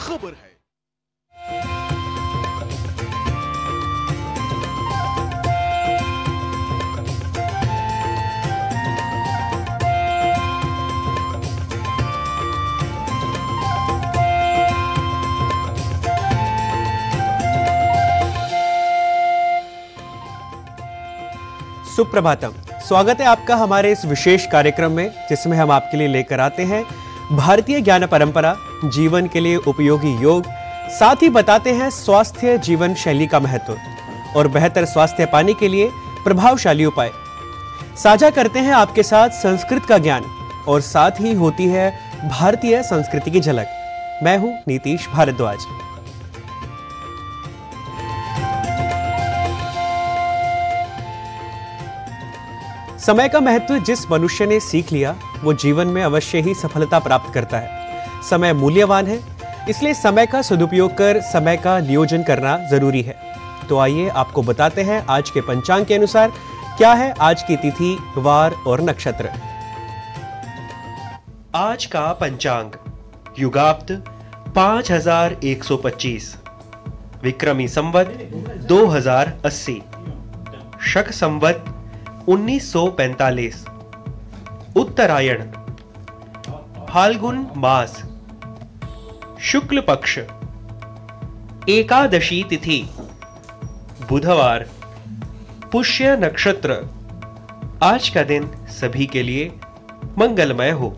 खबर है। सुप्रभातम, स्वागत है आपका हमारे इस विशेष कार्यक्रम में, जिसमें हम आपके लिए लेकर आते हैं भारतीय ज्ञान परंपरा, जीवन के लिए उपयोगी योग, साथ ही बताते हैं स्वास्थ्य जीवन शैली का महत्व और बेहतर स्वास्थ्य पाने के लिए प्रभावशाली उपाय। साझा करते हैं आपके साथ संस्कृत का ज्ञान और साथ ही होती है भारतीय संस्कृति की झलक। मैं हूं नीतीश भारद्वाज। समय का महत्व जिस मनुष्य ने सीख लिया, वो जीवन में अवश्य ही सफलता प्राप्त करता है। समय मूल्यवान है, इसलिए समय का सदुपयोग कर समय का नियोजन करना जरूरी है। तो आइए आपको बताते हैं आज के पंचांग के अनुसार क्या है आज की तिथि, वार और नक्षत्र। आज का पंचांग युगाब्द 5125, विक्रमी संवत 2080, शक संवत 1945, उत्तरायण, फाल्गुन मास, शुक्ल पक्ष, एकादशी तिथि, बुधवार, पुष्य नक्षत्र। आज का दिन सभी के लिए मंगलमय हो।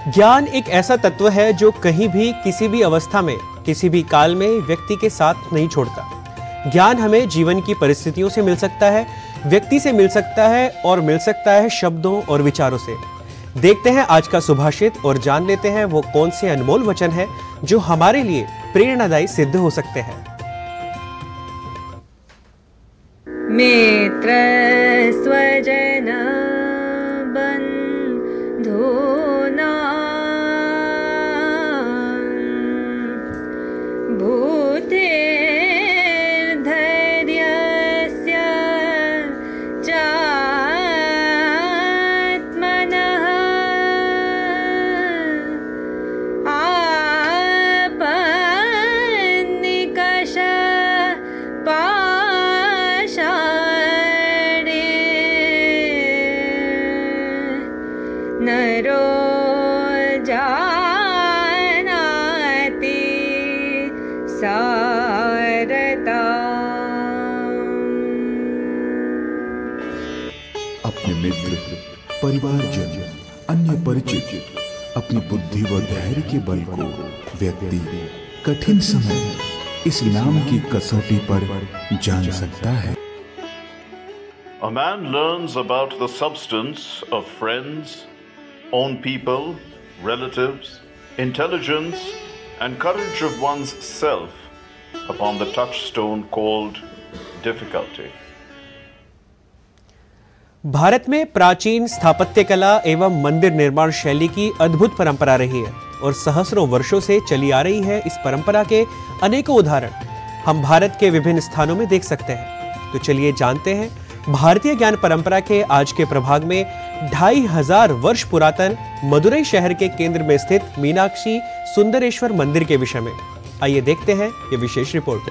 ज्ञान एक ऐसा तत्व है जो कहीं भी, किसी भी अवस्था में, किसी भी काल में व्यक्ति के साथ नहीं छोड़ता। ज्ञान हमें जीवन की परिस्थितियों से मिल सकता है, व्यक्ति से मिल सकता है और मिल सकता है शब्दों और विचारों से। देखते हैं आज का सुभाषित और जान लेते हैं वो कौन से अनमोल वचन है जो हमारे लिए प्रेरणादायी सिद्ध हो सकते हैं। मित्र स्वजन बंधु नरो जानाति सारता। अपने मित्र, परिवारजन, अन्य परिचित अपनी बुद्धि व धैर्य के बल को व्यक्ति कठिन समय इस नाम की कसौटी पर जान सकता है। A man learns about the substance of friends, own people, relatives, intelligence, and courage of one's self upon the touchstone called difficulty. Bharat में प्राचीन स्थापत्य कला एवं मंदिर निर्माण शैली की अद्भुत परंपरा रही है और सहस्रों वर्षों से चली आ रही है। इस परंपरा के अनेकों उदाहरण हम भारत के विभिन्न स्थानों में देख सकते हैं। तो चलिए जानते हैं भारतीय ज्ञान परंपरा के आज के प्रभाग में 2500 वर्ष पुरातन मदुरई शहर के केंद्र में स्थित मीनाक्षी सुंदरेश्वर मंदिर के विषय में। आइए देखते हैं ये विशेष रिपोर्ट।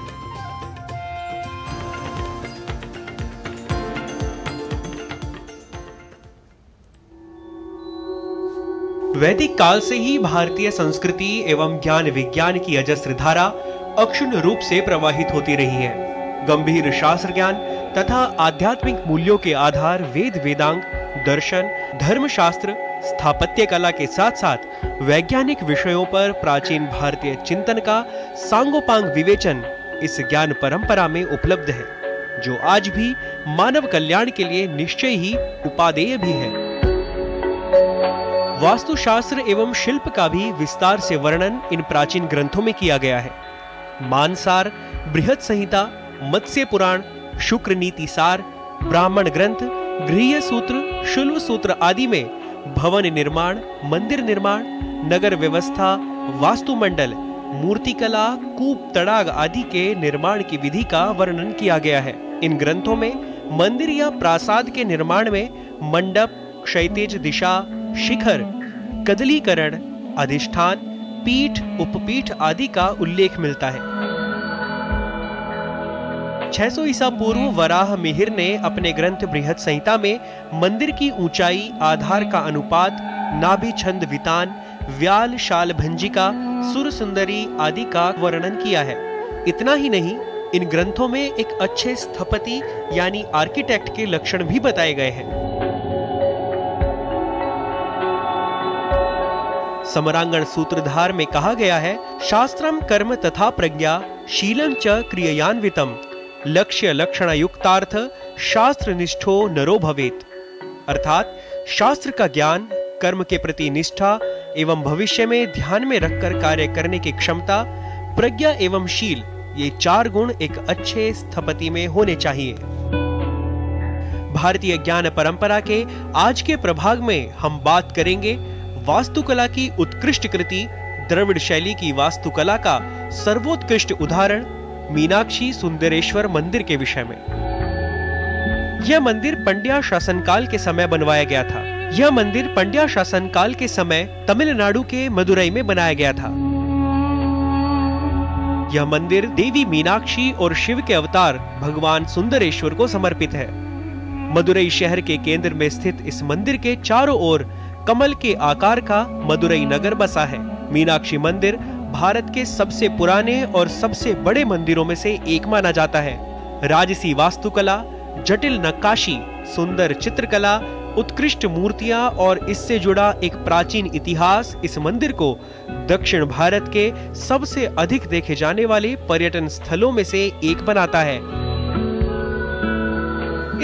वैदिक काल से ही भारतीय संस्कृति एवं ज्ञान विज्ञान की अजस्र धारा अक्षुण्ण रूप से प्रवाहित होती रही है। गंभीर शास्त्र ज्ञान तथा आध्यात्मिक मूल्यों के आधार वेद वेदांग, दर्शन, धर्मशास्त्र, स्थापत्य कला के साथ साथ वैज्ञानिक विषयों पर प्राचीन भारतीय चिंतन का सांगोपांग विवेचन इस ज्ञान परंपरा में उपलब्ध है, जो आज भी मानव कल्याण के लिए निश्चय ही उपादेय भी है। वास्तुशास्त्र एवं शिल्प का भी विस्तार से वर्णन इन प्राचीन ग्रंथों में किया गया है। मानसार, बृहत संहिता, मत्स्य पुराण, शुक्र नीति सार, ब्राह्मण ग्रंथ, गृह्य सूत्र, शुल्व सूत्र आदि में भवन निर्माण, मंदिर निर्माण, नगर व्यवस्था, वास्तुमंडल, मूर्तिकला, कूप तड़ाग आदि के निर्माण की विधि का वर्णन किया गया है। इन ग्रंथों में मंदिर या प्रासाद के निर्माण में मंडप, क्षैतिज दिशा, शिखर, कदलीकरण, अधिष्ठान, पीठ, उपपीठ आदि का उल्लेख मिलता है। 600 ईसा पूर्व वराह मिहिर ने अपने ग्रंथ बृहत संहिता में मंदिर की ऊंचाई, आधार का अनुपात, नाभि छंद वितान, व्याल शाल भंजिका, सुर सुंदरी आदि का वर्णन किया है। इतना ही नहीं, इन ग्रंथों में एक अच्छे स्थपति यानी आर्किटेक्ट के लक्षण भी बताए गए हैं। समरांगण सूत्रधार में कहा गया है, शास्त्रम कर्म तथा प्रज्ञा शीलं च क्रिययान्वितम लक्ष्य लक्षण युक्तार्थ शास्त्र निष्ठो नरो भवेत। अर्थात शास्त्र का ज्ञान, कर्म के प्रति निष्ठा एवं भविष्य में ध्यान में रखकर कार्य करने की क्षमता, प्रज्ञा एवं शील, ये 4 गुण एक अच्छे स्थपति में होने चाहिए। भारतीय ज्ञान परंपरा के आज के प्रभाग में हम बात करेंगे वास्तुकला की उत्कृष्ट कृति, द्रविड़ शैली की वास्तुकला का सर्वोत्कृष्ट उदाहरण मीनाक्षी सुंदरेश्वर मंदिर के विषय में। यह मंदिर पंड्या शासनकाल के समय बनवाया गया था। यह मंदिर पंड्या शासनकाल के समय तमिलनाडु के मदुरई में बनाया गया था। यह मंदिर देवी मीनाक्षी और शिव के अवतार भगवान सुंदरेश्वर को समर्पित है। मदुरई शहर के केंद्र में स्थित इस मंदिर के चारों ओर कमल के आकार का मदुरई नगर बसा है। मीनाक्षी मंदिर भारत के सबसे पुराने और सबसे बड़े मंदिरों में से एक माना जाता है। राजसी वास्तुकला, जटिल नक्काशी, सुंदर चित्रकला, उत्कृष्ट मूर्तियां और इससे जुड़ा एक प्राचीन इतिहास इस मंदिर को दक्षिण भारत के सबसे अधिक देखे जाने वाले पर्यटन स्थलों में से एक बनाता है।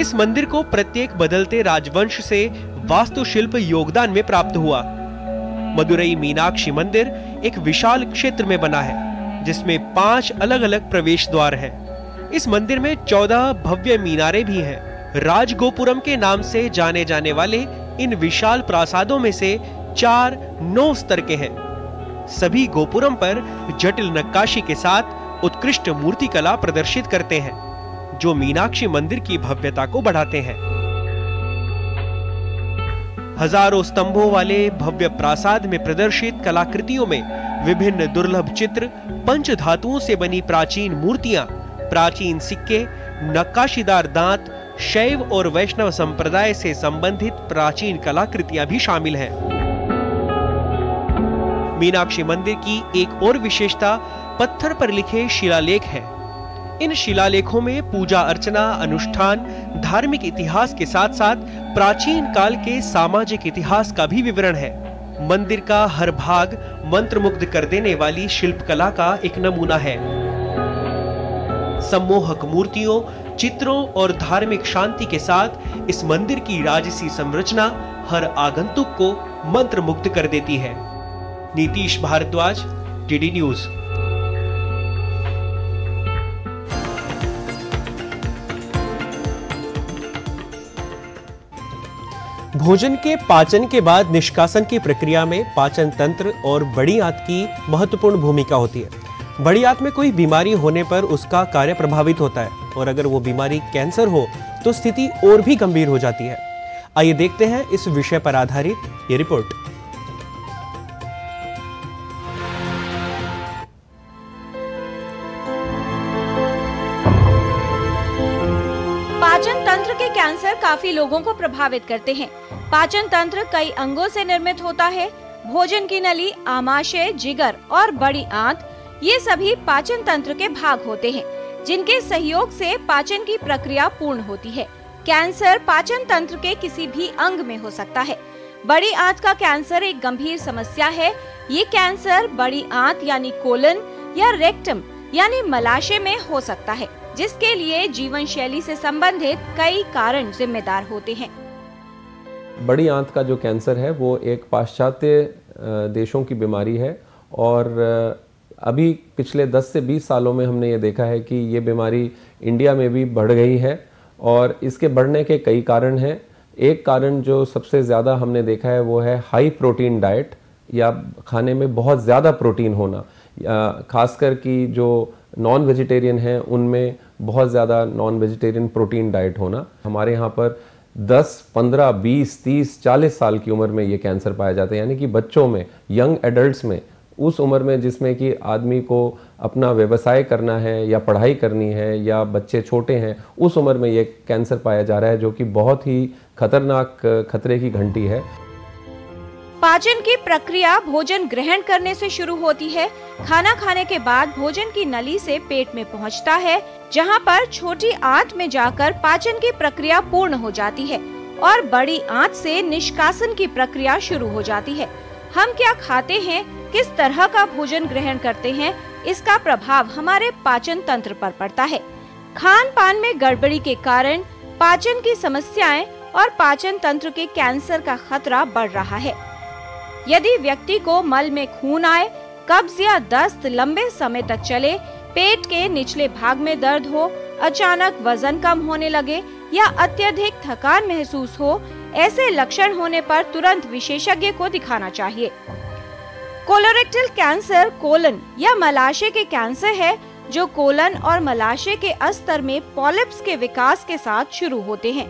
इस मंदिर को प्रत्येक बदलते राजवंश से वास्तुशिल्प योगदान में प्राप्त हुआ। मदुरई मीनाक्षी मंदिर एक विशाल क्षेत्र में बना है, जिसमें 5 अलग अलग प्रवेश द्वार है। इस मंदिर में 14 भव्य मीनारें भी हैं। राजगोपुरम के नाम से जाने जाने वाले इन विशाल प्रासादों में से 4 9 स्तर के हैं। सभी गोपुरम पर जटिल नक्काशी के साथ उत्कृष्ट मूर्तिकला प्रदर्शित करते हैं, जो मीनाक्षी मंदिर की भव्यता को बढ़ाते हैं। हजारों स्तंभों वाले भव्य प्रासाद में प्रदर्शित कलाकृतियों में विभिन्न दुर्लभ चित्र, पंच धातुओं से बनी प्राचीन मूर्तियां, प्राचीन सिक्के, नक्काशीदार दांत, शैव और वैष्णव संप्रदाय से संबंधित प्राचीन कलाकृतियां भी शामिल हैं। मीनाक्षी मंदिर की एक और विशेषता पत्थर पर लिखे शिलालेख है। इन शिलालेखों में पूजा अर्चना, अनुष्ठान, धार्मिक इतिहास के साथ साथ प्राचीन काल के सामाजिक इतिहास का भी विवरण है। मंदिर का हर भाग मंत्रमुग्ध कर देने वाली शिल्पकला का एक नमूना है। सम्मोहक मूर्तियों, चित्रों और धार्मिक शांति के साथ इस मंदिर की राजसी संरचना हर आगंतुक को मंत्रमुग्ध कर देती है। Nitish Bharadwaj, DD news. भोजन के पाचन के बाद निष्कासन की प्रक्रिया में पाचन तंत्र और बड़ी आंत की महत्वपूर्ण भूमिका होती है। बड़ी आंत में कोई बीमारी होने पर उसका कार्य प्रभावित होता है, और अगर वो बीमारी कैंसर हो तो स्थिति और भी गंभीर हो जाती है। आइए देखते हैं इस विषय पर आधारित ये रिपोर्ट। पाचन तंत्र के कैंसर काफी लोगों को प्रभावित करते हैं। पाचन तंत्र कई अंगों से निर्मित होता है। भोजन की नली, आमाशय, जिगर और बड़ी आंत, ये सभी पाचन तंत्र के भाग होते हैं, जिनके सहयोग से पाचन की प्रक्रिया पूर्ण होती है। कैंसर पाचन तंत्र के किसी भी अंग में हो सकता है। बड़ी आंत का कैंसर एक गंभीर समस्या है। ये कैंसर बड़ी आंत यानी कोलन या रेक्टम यानी मलाशय में हो सकता है, जिसके लिए जीवन शैली से संबंधित कई कारण जिम्मेदार होते हैं। बड़ी आंत का जो कैंसर है वो एक पाश्चात्य देशों की बीमारी है, और अभी पिछले 10 से 20 सालों में हमने ये देखा है कि ये बीमारी इंडिया में भी बढ़ गई है, और इसके बढ़ने के कई कारण हैं। एक कारण जो सबसे ज़्यादा हमने देखा है वो है हाई प्रोटीन डाइट, या खाने में बहुत ज़्यादा प्रोटीन होना, खासकर कि जो नॉन वेजिटेरियन हैं उनमें बहुत ज़्यादा नॉन वेजिटेरियन प्रोटीन डाइट होना। हमारे यहाँ पर 10, 15, 20, 30, 40 साल की उम्र में ये कैंसर पाया जाता है, यानी कि बच्चों में, यंग एडल्ट्स में, उस उम्र में जिसमें कि आदमी को अपना व्यवसाय करना है या पढ़ाई करनी है या बच्चे छोटे हैं, उस उम्र में ये कैंसर पाया जा रहा है, जो कि बहुत ही खतरनाक खतरे की घंटी है। पाचन की प्रक्रिया भोजन ग्रहण करने से शुरू होती है। खाना खाने के बाद भोजन की नली से पेट में पहुंचता है, जहां पर छोटी आंत में जाकर पाचन की प्रक्रिया पूर्ण हो जाती है और बड़ी आंत से निष्कासन की प्रक्रिया शुरू हो जाती है। हम क्या खाते हैं, किस तरह का भोजन ग्रहण करते हैं, इसका प्रभाव हमारे पाचन तंत्र पर पड़ता है। खान पान में गड़बड़ी के कारण पाचन की समस्याएं और पाचन तंत्र के कैंसर का खतरा बढ़ रहा है। यदि व्यक्ति को मल में खून आए, कब्ज या दस्त लंबे समय तक चले, पेट के निचले भाग में दर्द हो, अचानक वजन कम होने लगे या अत्यधिक थकान महसूस हो, ऐसे लक्षण होने पर तुरंत विशेषज्ञ को दिखाना चाहिए। कोलोरेक्टल कैंसर कोलन या मलाशय के कैंसर है, जो कोलन और मलाशय के अस्तर में पॉलिप्स के विकास के साथ शुरू होते हैं।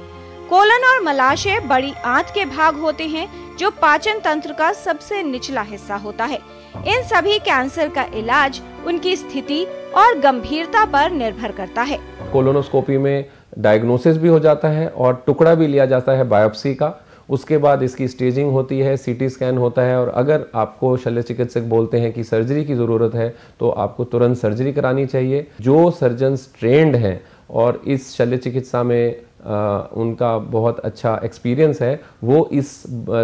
कोलन और मलाशय बड़ी आंत के भाग होते हैं, जो पाचन तंत्र का सबसे निचला हिस्सा होता है। इन सभी कैंसर का इलाज उनकी स्थिति और गंभीरता पर निर्भर करता है। कोलोनोस्कोपी में डायग्नोसिस भी हो जाता है और टुकड़ा भी लिया जाता है बायोप्सी का। उसके बाद इसकी स्टेजिंग होती है, सीटी स्कैन होता है, और अगर आपको शल्य चिकित्सक बोलते हैं कि सर्जरी की ज़रूरत है तो आपको तुरंत सर्जरी करानी चाहिए। जो सर्जन्स ट्रेंड हैं और इस शल्य चिकित्सा में उनका बहुत अच्छा एक्सपीरियंस है, वो इस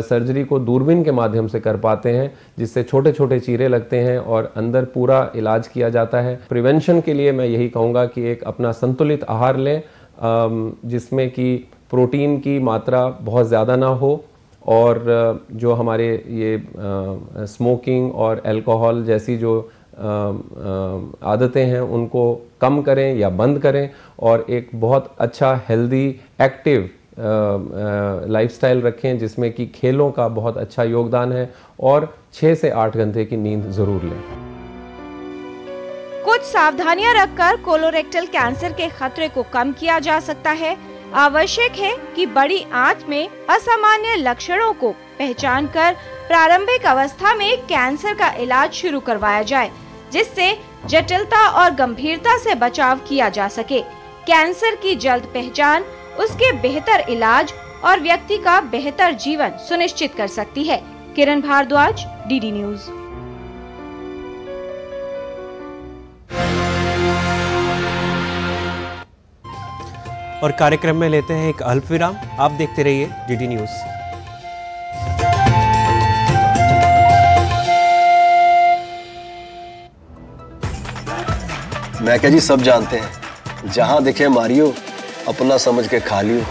सर्जरी को दूरबीन के माध्यम से कर पाते हैं, जिससे छोटे छोटे चीरे लगते हैं और अंदर पूरा इलाज किया जाता है। प्रिवेंशन के लिए मैं यही कहूँगा कि एक अपना संतुलित आहार लें, जिसमें कि प्रोटीन की मात्रा बहुत ज़्यादा ना हो, और जो हमारे ये स्मोकिंग और अल्कोहल जैसी जो आदतें हैं उनको कम करें या बंद करें, और एक बहुत अच्छा हेल्दी एक्टिव लाइफस्टाइल रखें, जिसमें कि खेलों का बहुत अच्छा योगदान है, और 6 से 8 घंटे की नींद ज़रूर लें। कुछ सावधानियां रखकर कोलोरेक्टल कैंसर के खतरे को कम किया जा सकता है। आवश्यक है कि बड़ी आंत में असामान्य लक्षणों को पहचानकर प्रारंभिक अवस्था में कैंसर का इलाज शुरू करवाया जाए, जिससे जटिलता और गंभीरता से बचाव किया जा सके। कैंसर की जल्द पहचान उसके बेहतर इलाज और व्यक्ति का बेहतर जीवन सुनिश्चित कर सकती है। किरण भारद्वाज, डीडी न्यूज। और कार्यक्रम में लेते हैं एक अल्प विराम। आप देखते रहिए डीडी न्यूज। मैं क्या जी, सब जानते हैं, जहां दिखे मारियो, अपना समझ के खा लियो।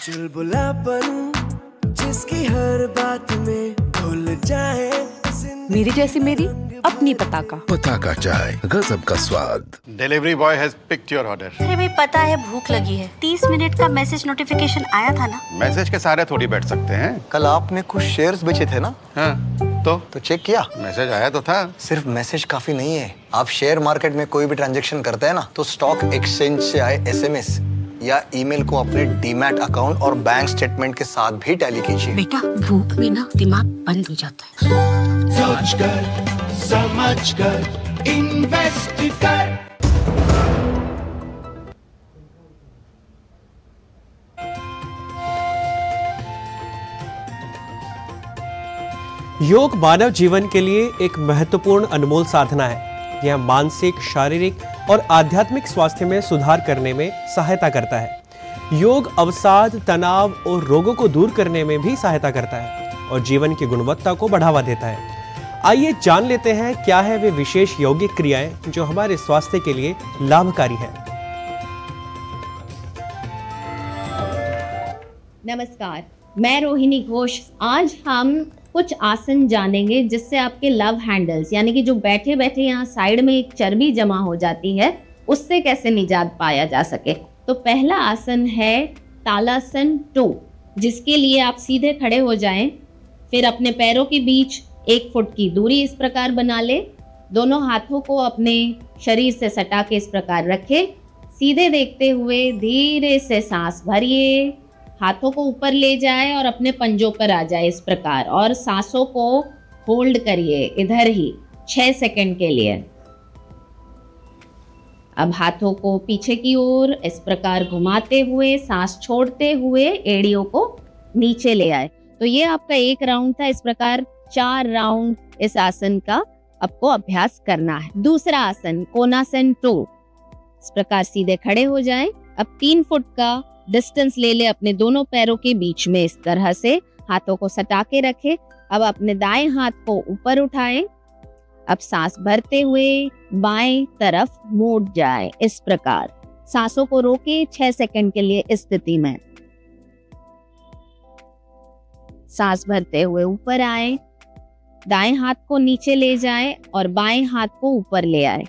चुलबुला बनूं जिसकी हर बात में भूल जाए। मेरी जैसी मेरी अपनी पताका चाय, गजब का स्वाद। Delivery boy has picked your order. अरे भाई, पता है भूख लगी है। 30 मिनट का मैसेज नोटिफिकेशन आया था ना। मैसेज के सारे थोड़ी बैठ सकते हैं। कल आपने कुछ शेयर्स बेचे थे ना? हाँ, तो चेक किया? मैसेज आया तो था। सिर्फ मैसेज काफी नहीं है। आप शेयर मार्केट में कोई भी ट्रांजैक्शन करते हैं ना, तो स्टॉक एक्सचेंज से आए SMS या ईमेल को अपने डीमैट अकाउंट और बैंक स्टेटमेंट के साथ भी टैली कीजिए। बेटा, भूख में ना दिमाग बंद हो जाता है। सोचकर समझकर इन्वेस्ट कर। योग मानव जीवन के लिए एक महत्वपूर्ण अनमोल साधना है। यह मानसिक, शारीरिक और आध्यात्मिक स्वास्थ्य में सुधार करने में सहायता करता है। योग अवसाद, तनाव और रोगों को दूर करने में भी सहायता करता है और जीवन की गुणवत्ता को बढ़ावा देता है। आइए जान लेते हैं क्या है वे विशेष यौगिक क्रियाएं जो हमारे स्वास्थ्य के लिए लाभकारी हैं। नमस्कार, मैं रोहिणी घोष। आज हम कुछ आसन जानेंगे जिससे आपके लव हैंडल्स, यानी कि जो बैठे बैठे यहाँ साइड में एक चर्बी जमा हो जाती है, उससे कैसे निजात पाया जा सके। तो पहला आसन है तालासन 2, जिसके लिए आप सीधे खड़े हो जाएं, फिर अपने पैरों के बीच 1 फुट की दूरी इस प्रकार बना ले। दोनों हाथों को अपने शरीर से सटा के इस प्रकार रखें। सीधे देखते हुए धीरे से सांस भरिए, हाथों को ऊपर ले जाए और अपने पंजों पर आ जाए इस प्रकार, और सांसों को होल्ड करिए इधर ही 6 सेकंड के लिए। अब हाथों को पीछे की ओर इस प्रकार घुमाते हुए सांस छोड़ते हुए एड़ियों को नीचे ले आए। तो ये आपका एक राउंड था। इस प्रकार 4 राउंड इस आसन का आपको अभ्यास करना है। दूसरा आसन कोणासन 2। इस प्रकार सीधे खड़े हो जाएं। अब 3 फुट का डिस्टेंस ले ले अपने दोनों पैरों के बीच में, इस तरह से हाथों को सटा के रखें। अब अपने दाएं हाथ को ऊपर उठाएं। अब सांस भरते हुए बाएं तरफ मुड़ जाए इस प्रकार। सांसों को रोके 6 सेकंड के लिए इस स्थिति में। सांस भरते हुए ऊपर आए, दाएं हाथ को नीचे ले जाए और बाएं हाथ को ऊपर ले आए।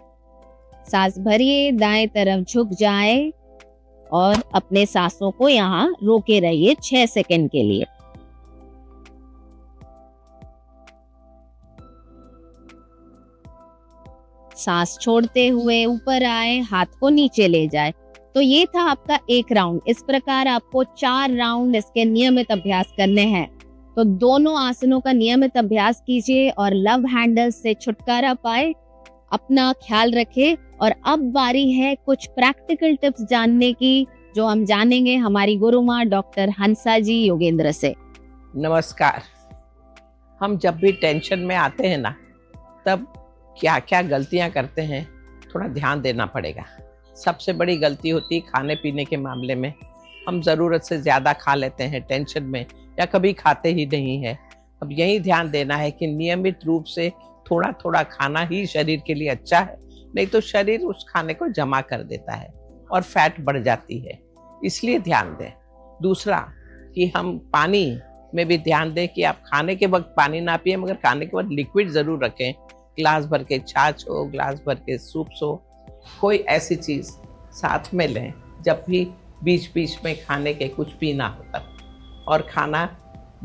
सांस भरिए, दाएं तरफ झुक जाए और अपने सांसों को यहाँ रोके रहिए 6 सेकंड के लिए। सांस छोड़ते हुए ऊपर आए, हाथ को नीचे ले जाए। तो ये था आपका एक राउंड। इस प्रकार आपको 4 राउंड इसके नियमित अभ्यास करने हैं। तो दोनों आसनों का नियमित अभ्यास कीजिए और लव हैंडल से छुटकारा पाए। अपना ख्याल रखें। और अब बारी है कुछ प्रैक्टिकल टिप्स जानने की, जो हम जानेंगे हमारी गुरु माँ डॉक्टर हंसा जी योगेंद्र से। नमस्कार। हम जब भी टेंशन में आते हैं ना, तब क्या क्या गलतियां करते हैं, थोड़ा ध्यान देना पड़ेगा। सबसे बड़ी गलती होती है खाने पीने के मामले में। हम ज़रूरत से ज़्यादा खा लेते हैं टेंशन में, या कभी खाते ही नहीं है। अब यही ध्यान देना है कि नियमित रूप से थोड़ा थोड़ा खाना ही शरीर के लिए अच्छा है, नहीं तो शरीर उस खाने को जमा कर देता है और फैट बढ़ जाती है। इसलिए ध्यान दें। दूसरा कि हम पानी में भी ध्यान दें कि आप खाने के वक्त पानी ना पिए, मगर खाने के वक्त लिक्विड ज़रूर रखें। ग्लास भर के छाछ हो, ग्लास भर के सूप्स हो, कोई ऐसी चीज़ साथ में लें जब भी बीच बीच में खाने के कुछ पीना हो तब। और खाना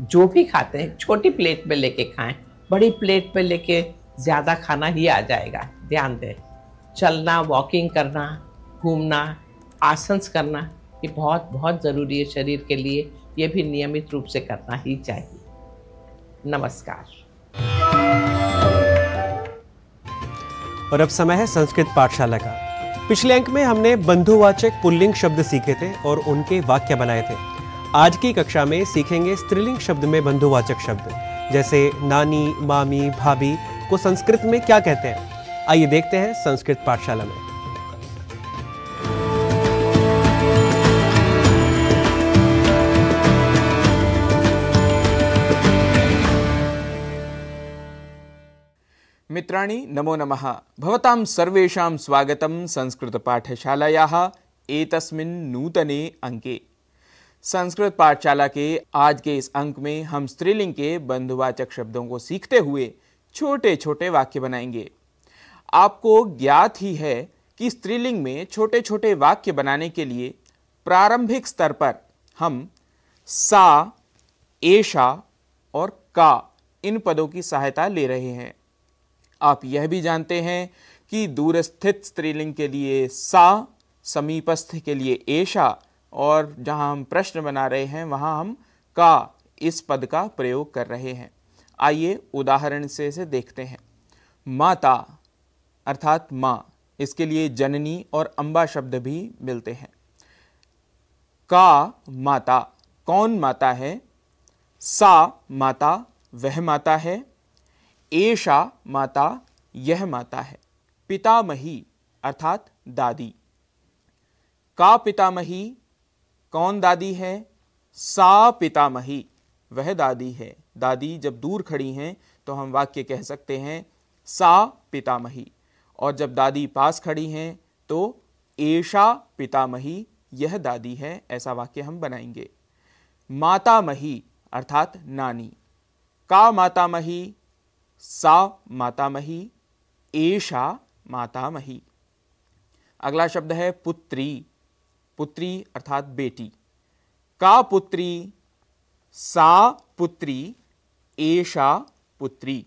जो भी खाते हैं छोटी प्लेट में लेके खाएं, बड़ी प्लेट में लेके ज़्यादा खाना ही आ जाएगा। ध्यान दें। चलना, वॉकिंग करना, घूमना, आसन्स करना, ये बहुत बहुत ज़रूरी है शरीर के लिए। ये भी नियमित रूप से करना ही चाहिए। नमस्कार। और अब समय है संस्कृत पाठशाला का। पिछले अंक में हमने बंधुवाचक पुल्लिंग शब्द सीखे थे और उनके वाक्य बनाए थे। आज की कक्षा में सीखेंगे स्त्रीलिंग शब्द में बंधुवाचक शब्द, जैसे नानी, मामी, भाभी को संस्कृत में क्या कहते हैं। आइए देखते हैं संस्कृत पाठशाला में। मित्राणि नमो नमः। भवतां सर्वेषां स्वागतं संस्कृत पाठशालायाः एतस्मिन् नूतने अंके। संस्कृत पाठशाला के आज के इस अंक में हम स्त्रीलिंग के बंधुवाचक शब्दों को सीखते हुए छोटे छोटे वाक्य बनाएंगे। आपको ज्ञात ही है कि स्त्रीलिंग में छोटे छोटे वाक्य बनाने के लिए प्रारंभिक स्तर पर हम सा, एषा और का इन पदों की सहायता ले रहे हैं। आप यह भी जानते हैं कि दूरस्थित स्त्रीलिंग के लिए सा, समीपस्थ के लिए एषा, और जहां हम प्रश्न बना रहे हैं वहां हम का इस पद का प्रयोग कर रहे हैं। आइए उदाहरण से इसे देखते हैं। माता अर्थात माँ, इसके लिए जननी और अम्बा शब्द भी मिलते हैं। का माता, कौन माता है? सा माता, वह माता है। एषा माता, यह माता है। पितामही अर्थात दादी। का पितामही, कौन दादी है? सा पितामही, वह दादी है। दादी जब दूर खड़ी हैं तो हम वाक्य कह सकते हैं सा पितामही, और जब दादी पास खड़ी हैं तो एषा पितामही, यह दादी है। ऐसा वाक्य हम बनाएंगे। मातामही अर्थात नानी। का मातामही, सा मातामही, एषा मातामही। अगला शब्द है पुत्री। पुत्री अर्थात बेटी। का पुत्री, सा पुत्री, एषा पुत्री।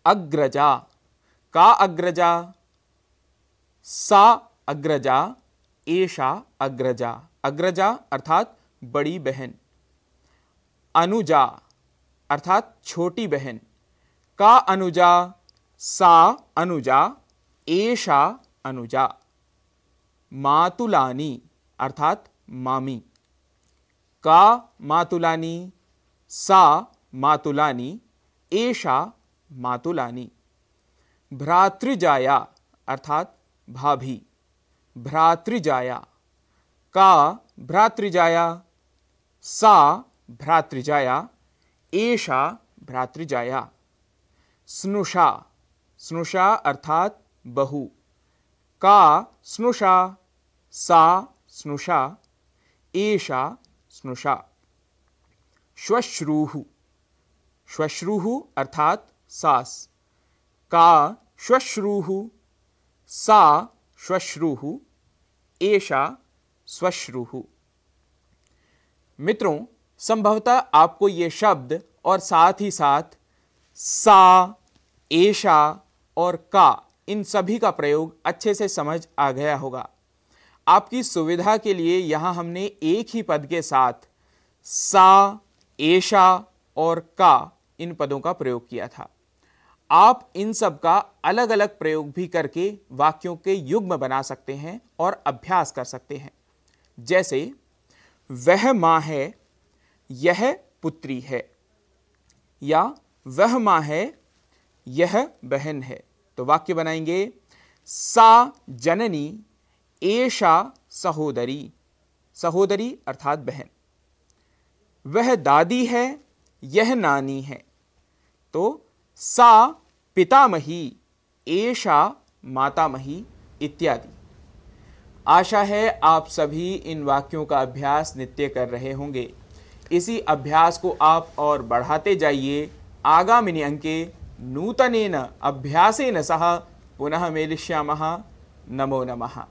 अग्रजा। का अग्रजा, सा अग्रजा, एषा अग्रजा, अग्रजा अर्थात बड़ी बहन। अनुजा अर्थात छोटी बहन। का अनुजा, सा अनुजा, एषा अनुजा। मातुलानी अर्थात मामी। का मातुलानी, सा मातुलानी, एषा मातुलानी। भ्रातृजाया अर्थात भाभी, भ्रातृजाया। का भ्रातृजाया, सा भ्रातृजाया, एषा भ्रातृजाया। स्नुषा, स्नुषा अर्थात बहू। का स्नुषा, सा स्नुषा, एषा स्नुषा। श्वश्रूः, श्वश्रूः अर्थात सास। का श्वश्रूः, सा श्वश्रूः, एषा श्वश्रूः। मित्रों, संभवतः आपको ये शब्द और साथ ही साथ सा, एषा और का, इन सभी का प्रयोग अच्छे से समझ आ गया होगा। आपकी सुविधा के लिए यहाँ हमने एक ही पद के साथ सा, एषा और का इन पदों का प्रयोग किया था। आप इन सब का अलग अलग प्रयोग भी करके वाक्यों के युग्म बना सकते हैं और अभ्यास कर सकते हैं। जैसे वह माँ है, यह पुत्री है, या वह माँ है, यह बहन है। तो वाक्य बनाएंगे सा जननी, एषा सहोदरी, सहोदरी अर्थात बहन। वह दादी है, यह नानी है। तो सा पितामही, एषा मातामही इत्यादि। आशा है आप सभी इन वाक्यों का अभ्यास नित्य कर रहे होंगे। इसी अभ्यास को आप और बढ़ाते जाइए। आगामिनि अंके नूतनेन अभ्यासेन सह पुनः मेलिष्यामः। नमो नमः।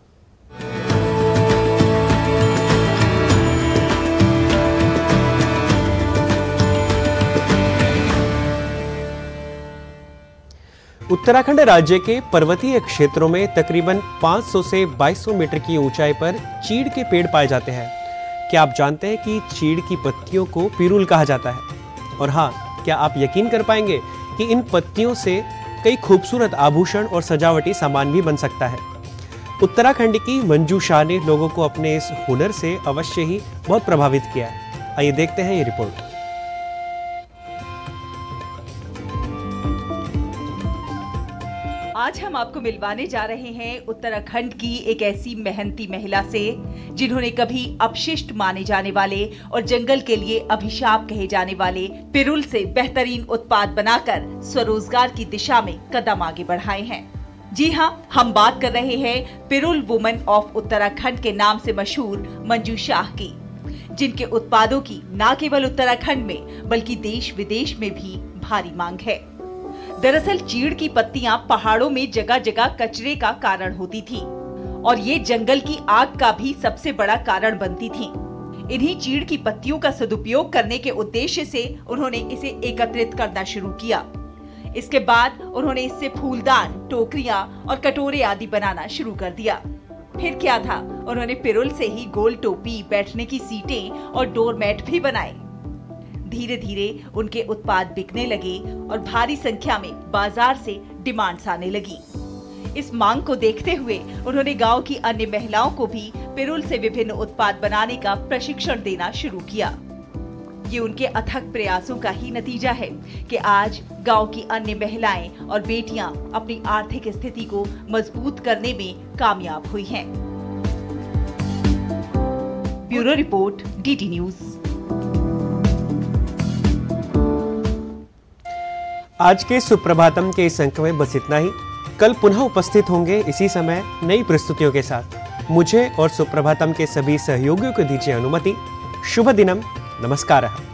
उत्तराखंड राज्य के पर्वतीय क्षेत्रों में तकरीबन 500 से 2200 मीटर की ऊंचाई पर चीड़ के पेड़ पाए जाते हैं। क्या आप जानते हैं कि चीड़ की पत्तियों को पिरुल कहा जाता है? और हाँ, क्या आप यकीन कर पाएंगे कि इन पत्तियों से कई खूबसूरत आभूषण और सजावटी सामान भी बन सकता है। उत्तराखंड की मंजू शाह ने लोगों को अपने इस हुनर से अवश्य ही बहुत प्रभावित किया है। आइए देखते हैं ये रिपोर्ट। आज हम आपको मिलवाने जा रहे हैं उत्तराखंड की एक ऐसी मेहनती महिला से जिन्होंने कभी अपशिष्ट माने जाने वाले और जंगल के लिए अभिशाप कहे जाने वाले पिरुल से बेहतरीन उत्पाद बनाकर स्वरोजगार की दिशा में कदम आगे बढ़ाए हैं। जी हाँ, हम बात कर रहे हैं पिरुल वुमन ऑफ उत्तराखंड के नाम से मशहूर मंजू शाह की, जिनके उत्पादों की न केवल उत्तराखंड में बल्कि देश विदेश में भी भारी मांग है। दरअसल चीड़ की पत्तियां पहाड़ों में जगह जगह कचरे का कारण होती थी और ये जंगल की आग का भी सबसे बड़ा कारण बनती थी। इन्हीं चीड़ की पत्तियों का सदुपयोग करने के उद्देश्य से उन्होंने इसे एकत्रित करना शुरू किया। इसके बाद उन्होंने इससे फूलदान, टोकरियां और कटोरे आदि बनाना शुरू कर दिया। फिर क्या था, उन्होंने पिरुल से ही गोल टोपी, बैठने की सीटें और डोरमैट भी बनाए। धीरे धीरे उनके उत्पाद बिकने लगे और भारी संख्या में बाजार से डिमांड्स आने लगी। इस मांग को देखते हुए उन्होंने गांव की अन्य महिलाओं को भी पिरुल से विभिन्न उत्पाद बनाने का प्रशिक्षण देना शुरू किया। ये उनके अथक प्रयासों का ही नतीजा है कि आज गांव की अन्य महिलाएं और बेटियां अपनी आर्थिक स्थिति को मजबूत करने में कामयाब हुई हैं। Bureau report, DD news. आज के सुप्रभातम के इस अंक में बस इतना ही। कल पुनः उपस्थित होंगे इसी समय नई प्रस्तुतियों के साथ। मुझे और सुप्रभातम के सभी सहयोगियों को दीजिए अनुमति। शुभ दिनम। नमस्कारः।